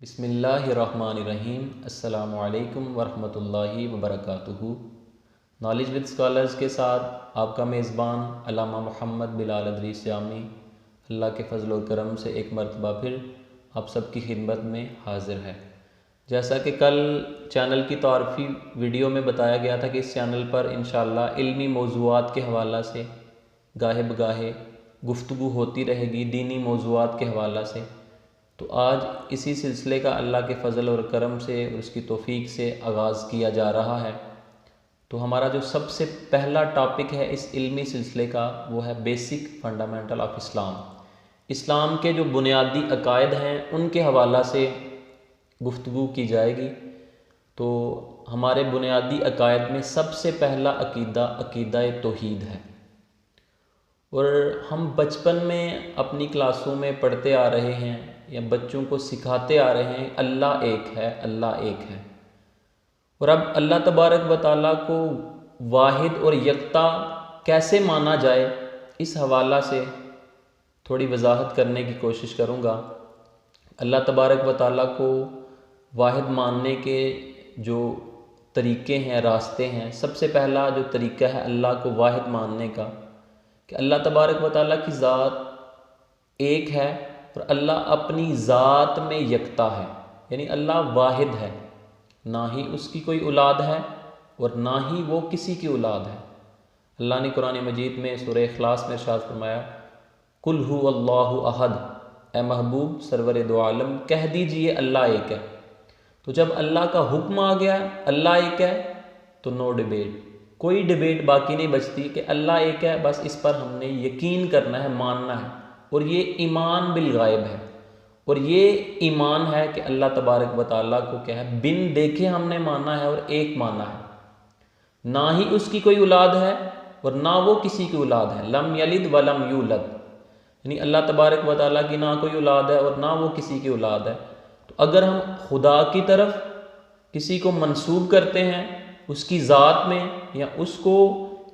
बिस्मिल्लाहिर्रहमानिर्रहीम। अस्सलामु अलैकुम वरहमतुल्लाहि वबरकातुहू। नॉलेज विद स्कॉलर्स के साथ आपका मेज़बान अल्लामा मोहम्मद बिलाल अदरीस जामी अल्लाह के फ़ज़ल और करम से एक मरतबा फिर आप सबकी खिदमत में हाज़िर है। जैसा कि कल चैनल की तारफ़ी वीडियो में बताया गया था कि इस चैनल पर इंशाअल्लाह इल्मी मौज़ूआत के हवाला से गाहे बगाहे गुफ्तगू होती रहेगी, दीनी मौज़ूआत के हवाला से। तो आज इसी सिलसिले का अल्लाह के फ़ज़ल और करम से और उसकी तौफ़ीक़ से आगाज़ किया जा रहा है। तो हमारा जो सबसे पहला टॉपिक है इस इल्मी सिलसिले का वो है बेसिक फ़ंडामेंटल ऑफ इस्लाम। इस्लाम के जो बुनियादी अकायद हैं उनके हवाला से गुफ्तगू की जाएगी। तो हमारे बुनियादी अकायद में सबसे पहला अकीदा अकीदा तौहीद है। और हम बचपन में अपनी क्लासों में पढ़ते आ रहे हैं या बच्चों को सिखाते आ रहे हैं अल्लाह एक है, अल्लाह एक है। और अब अल्लाह तबारक व तआला को वाहिद और यकता कैसे माना जाए, इस हवाला से थोड़ी वजाहत करने की कोशिश करूँगा। अल्लाह तबारक व तआला को वाहिद मानने के जो तरीक़े हैं, रास्ते हैं, सबसे पहला जो तरीक़ा है अल्लाह को वाहिद मानने का कि अल्लाह तबारक व तआला की ज़ात एक है और अल्लाह अपनी ज़ात में यकता है, यानी अल्लाह वाहिद है, ना ही उसकी कोई औलाद है और ना ही वो किसी की औलाद है। अल्लाह ने कुरान मजीद में सूरह इखलास में इरशाद फरमाया, कुल हु अल्लाहु अहद, ए महबूब सरवर दो आलम कह दीजिए अल्लाह एक है। तो जब अल्लाह का हुक्म आ गया अल्लाह एक है तो नो डिबेट, कोई डिबेट बाकी नहीं बचती कि अल्लाह एक है, बस इस पर हमने यकीन करना है, मानना है। और ये ईमान बिल गायब है। और ये ईमान है कि अल्लाह तबारक व तआला को क्या है, बिन देखे हमने माना है और एक माना है। ना ही उसकी कोई औलाद है और ना वो किसी की औलाद है। लम यलिद व लम यूलद, यानी अल्लाह तबारक व तआला की ना कोई औलाद है और ना वो किसी की औलाद है। तो अगर हम खुदा की तरफ किसी को मंसूब करते हैं उसकी ज़ात में, या उसको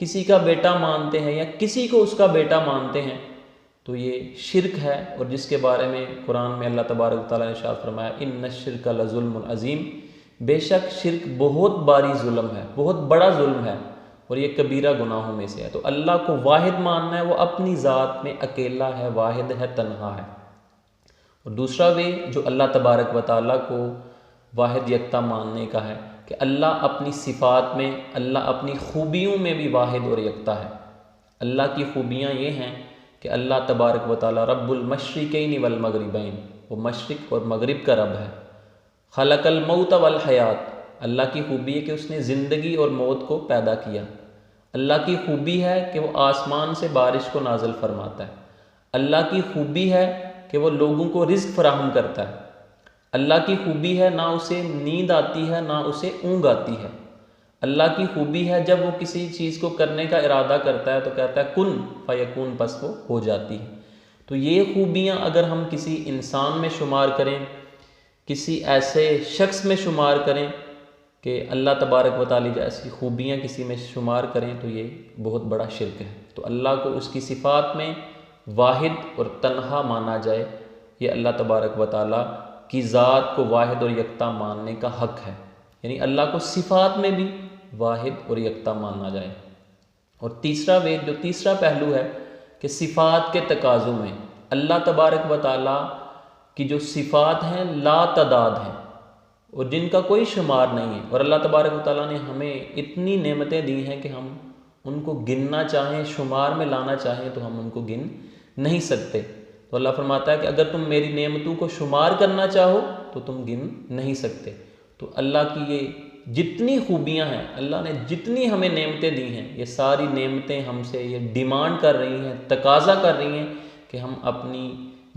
किसी का बेटा मानते हैं या किसी को उसका बेटा मानते हैं, तो ये शिरक है। और जिसके बारे में कुरान में अल्लाह तबारक व तआला ने इरशाद फरमाया, इन्न शिरक लज़ुल्मुन अज़ीम, बेशक शिरक बहुत बारी जुल्म है, बहुत बड़ा जुल्म है और ये कबीरा गुनाहों में से है। तो अल्लाह को वाहिद मानना है, वो अपनी ज़ात में अकेला है, वाहिद है, तन्हा है। और दूसरा वे जो अल्लाह तबारक व तआला को वाहिद यकता मानने का है कि अल्लाह अपनी सिफ़ात में, अल्लाह अपनी ख़ूबियों में भी वाहिद और यकता है। अल्लाह की ख़ूबियाँ ये हैं कि अल्लाह तबारक व तआला रब्बुल मशरिकैन वल मगरिबैन, वो मशरिक और मगरिब का रब है। खलकल मौत वल हयात, अल्लाह की ख़ूबी है कि उसने ज़िंदगी और मौत को पैदा किया। अल्लाह की ख़ूबी है कि वो आसमान से बारिश को नाज़िल फरमाता है। अल्लाह की ख़ूबी है कि वो लोगों को रिज़्क़ फराहम करता है। अल्लाह की ख़ूबी है ना उसे नींद आती है ना उसे ऊँघ आती है। अल्लाह की ख़ूबी है जब वो किसी चीज़ को करने का इरादा करता है तो कहता है कुन फ़यकून, बस वो हो जाती है। तो ये ख़ूबियाँ अगर हम किसी इंसान में शुमार करें, किसी ऐसे शख्स में शुमार करें कि अल्लाह तबारक व तआला जैसी ख़ूबियाँ किसी में शुमार करें, तो ये बहुत बड़ा शिरक है। तो अल्लाह को उसकी सिफ़ात में वाहिद और तन्हा माना जाए, ये अल्लाह तबारक व तआला की ज़ात को वाहिद और यकता मानने का हक़ है। यानी अल्लाह को सिफ़ात में भी वाहिद और यकता मानना जाए। और तीसरा वे जो तीसरा पहलू है कि सिफ़ात के तकाज़ों में अल्लाह तबारक व तआला की जो सिफ़ात हैं ला तदाद हैं और जिनका कोई शुमार नहीं है। और अल्लाह तबारक व तआला ने हमें इतनी नेमतें दी हैं कि हम उनको गिनना चाहें, शुमार में लाना चाहें तो हम उनको गिन नहीं सकते। तो अल्लाह फरमाता है कि अगर तुम मेरी नेमतों को शुमार करना चाहो तो तुम गिन नहीं सकते। तो अल्लाह की ये जितनी खूबियाँ हैं, अल्लाह ने जितनी हमें नेमतें दी हैं, ये सारी नेमतें हमसे ये डिमांड कर रही हैं, तकाज़ा कर रही हैं कि हम अपनी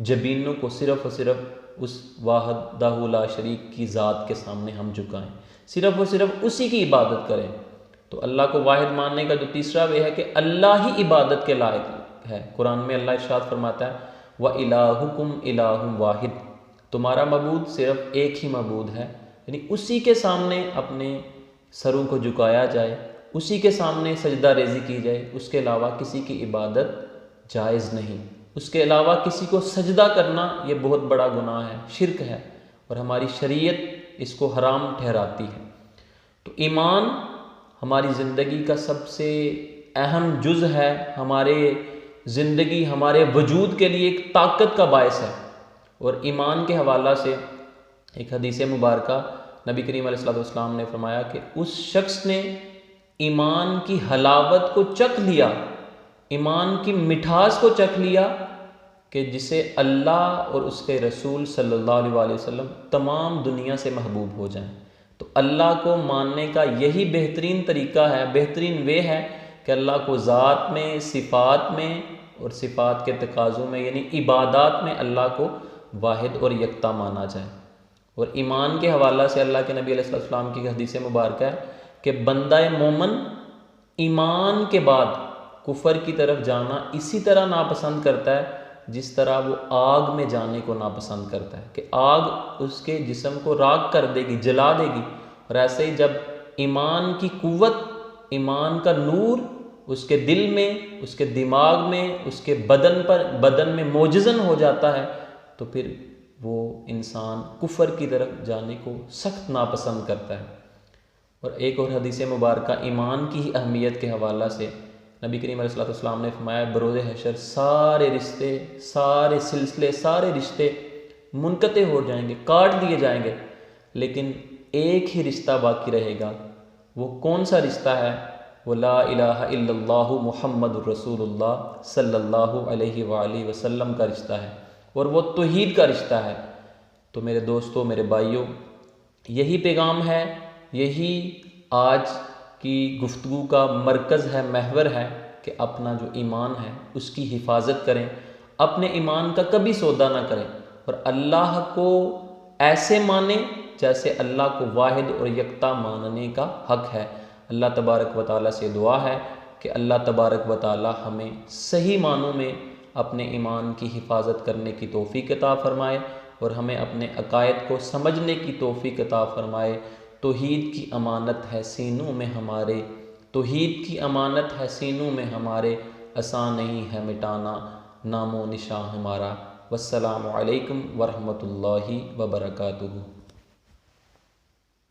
जबीनों को सिर्फ़ और सिर्फ उस वाहिदहु ला शरीक की ज़ात के सामने हम झुकाएं, सिर्फ़ और सिर्फ उसी की इबादत करें। तो अल्लाह को वाहिद मानने का जो तीसरा वे है कि अल्लाह ही इबादत के लायक है। कुरान में अल्लाह इरशाद फरमाता है, व इलाहुकुम इलाहुम वाहिद, तुम्हारा मबूद सिर्फ़ एक ही मबूद है, यानी उसी के सामने अपने सरों को झुकाया जाए, उसी के सामने सजदा रेज़ी की जाए, उसके अलावा किसी की इबादत जायज़ नहीं। उसके अलावा किसी को सजदा करना ये बहुत बड़ा गुनाह है, शिरक है। और हमारी शरीयत इसको हराम ठहराती है। तो ईमान हमारी ज़िंदगी का सबसे अहम जुज़ है, हमारे ज़िंदगी हमारे वजूद के लिए एक ताकत का बायस है। और ईमान के हवाला से एक हदीस मुबारका नबी करीम अलैहिस्सलाम ने फरमाया कि उस शख्स ने ईमान की हलावत को चख लिया, ईमान की मिठास को चख लिया कि जिसे अल्लाह और उसके रसूल सल्लल्लाहु अलैहि वसल्लम तमाम दुनिया से महबूब हो जाएं। तो अल्लाह को मानने का यही बेहतरीन तरीका है, बेहतरीन वे है कि अल्लाह को ज़ात में, सिफ़ात में और सिफ़ात के तकाज़ों में यानी इबादात में अल्लाह को वाहिद और यकता माना जाए। और ईमान के हवाला से अल्लाह के नबी अलैहिस्सलाम की हदीस मुबारक है कि बंदा मोमन ईमान के बाद कुफर की तरफ जाना इसी तरह नापसंद करता है जिस तरह वो आग में जाने को नापसंद करता है, कि आग उसके जिस्म को राख कर देगी, जला देगी। और ऐसे ही जब ईमान की कुव्वत, ईमान का नूर उसके दिल में, उसके दिमाग में, उसके बदन में मोजज़न हो जाता है, तो फिर वो इंसान कुफर की तरफ जाने को सख्त नापसंद करता है। और एक और हदीस मुबारक ईमान की ही अहमियत के हवाला से नबी करीम अलैहिस्सलाम ने फरमाया बरोज़ हशर सारे रिश्ते, सारे सिलसिले, सारे रिश्ते मुनक़ते हो जाएंगे, काट दिए जाएंगे, लेकिन एक ही रिश्ता बाकी रहेगा। वो कौन सा रिश्ता है? वो ला इलाहा इल्लल्लाहु मुहम्मदुर रसूलुल्लाह सल्लल्लाहु अलैहि वसल्लम का रिश्ता है, और वो तौहीद का रिश्ता है। तो मेरे दोस्तों, मेरे भाइयों, यही पैगाम है, यही आज की गुफ्तगू का मरकज़ है, महवर है कि अपना जो ईमान है उसकी हिफाजत करें, अपने ईमान का कभी सौदा ना करें और अल्लाह को ऐसे माने जैसे अल्लाह को वाहिद और यकता मानने का हक़ है। अल्लाह तबारक व तआला से दुआ है कि अल्लाह तबारक व तआला हमें सही मानों में अपने ईमान की हिफाजत करने की तौफ़ीक़ अता फ़रमाए और हमें अपने अक़ायद को समझने की तौफ़ीक़ अता फ़रमाए। तौहीद की अमानत है सीनों में हमारे, तौहीद की अमानत है सीनों में हमारे, आसान नहीं है मिटाना नामो निशान हमारा। वस्सलामु अलैकुम वरहमतुल्लाहि वबरकातुहू।